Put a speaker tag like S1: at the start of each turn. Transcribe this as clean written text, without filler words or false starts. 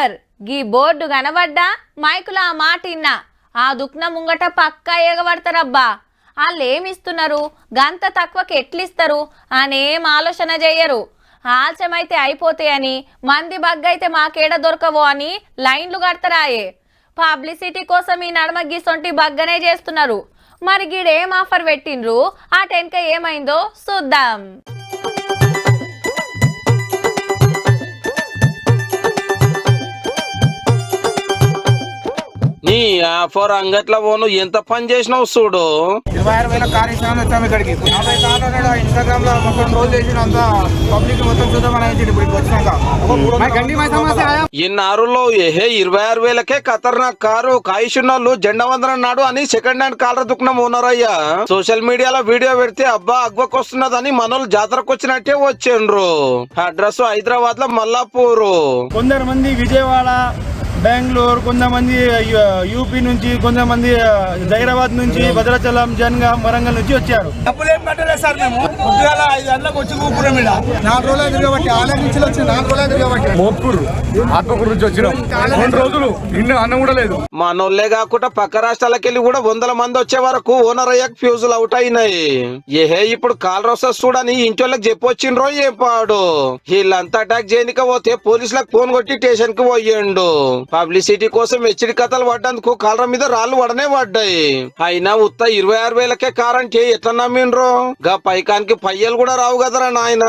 S1: Offer గీ board కనబడ్డా మైకుల ఆ మాట ఇన్నా ఆ దుక్న ముంగట పక్కా ఎగబడతారబ్బా. వాళ్ళేమిస్తున్నారు, గంత తక్కువకి ఎట్లిస్తారు అనేం ఆలోచన చెయ్యరు. ఆలస్యమైతే అయిపోతాయని, మంది బగ్గైతే మాకేడ దొరకవో అని లైన్లు కడతారాయే. పబ్లిసిటీ కోసం ఈ నడమ గీసొంటి బగ్గనే చేస్తున్నారు. మరి గీడేం ఆఫర్ పెట్టిండ్రు, ఆ టెన్క ఏమైందో చూద్దాం.
S2: నీ ఆఫర్ అంగట్ల పోను ఎంత పని చేసినావు చూడు.
S3: 26,000 కార్యక్రమాలు వచ్చాము ఇక్కడికి. 50 కార్లు ఇన్స్టాగ్రామ్ లో మొత్తం రోజు చేసిన అంతా పబ్లిక్ మొత్తం చూద్దామని ఇప్పుడు వచ్చినాక
S2: ఇన్నారులో 26,000కే ఖతర్నాక్ కారు కాయిషున్నోళ్ళు జెండా వందనం నాడు అని సెకండ్ హ్యాండ్ కాలర్ దుకాణం ఓనరయ్యా సోషల్ మీడియాలో వీడియో పెడితే అబ్బా అగ్వకొస్తున్నదని మనోళ్ళు జాతరకు వచ్చినట్టే వచ్చిండ్రు. అడ్రస్ హైదరాబాద్ లో మల్లాపూరు.
S3: కొందరు మంది విజయవాడ, బెంగళూరు, కొంతమంది యూపీ నుంచి, కొంతమంది హైదరాబాద్ నుంచి, భద్రాచలం, జనగాం, వరంగల్ నుంచి వచ్చారు. డబ్బులేం కట్టలేదు సార్. మేము పొద్దుగాల 5 గంటలకు వచ్చి కూపురం 4 రోజులు తిరగబట్టి ఆలయ నుంచి వచ్చి 4 రోజులు తిరగబట్టి మోత్కూరు ఆత్మకూరు నుంచి వచ్చినాం. 2 రోజులు ఇన్ని అన్నం కూడా లేదు.
S2: మనోళ్లే కాకుండా పక్క రాష్ట్రాలకు వెళ్ళి కూడా 100 మంది వచ్చే వరకు ఓనర్ అయ్యాక ఫ్యూజులు అవుట్ అయినాయి. ఇప్పుడు కాల్ రోసెస్ చూడని ఇంటోళ్ళకి చెప్పొచ్చిండ్రో చెప్పాడు. వీళ్ళంతా అటాక్ చేయనిక పోతే పోలీసులకు ఫోన్ కొట్టి స్టేషన్ కి పోయిండు. పబ్లిసిటీ కోసం హెచ్చడి కథలు పడ్డందుకు కాలర మీద రాళ్లు పడనే పడ్డాయి. అయినా ఉత్త 26,000కే కార్ అంటే ఎట్లా నమ్మిండ్రో. గా పైకానికి పయ్యలు కూడా రావు కదరా నాయన.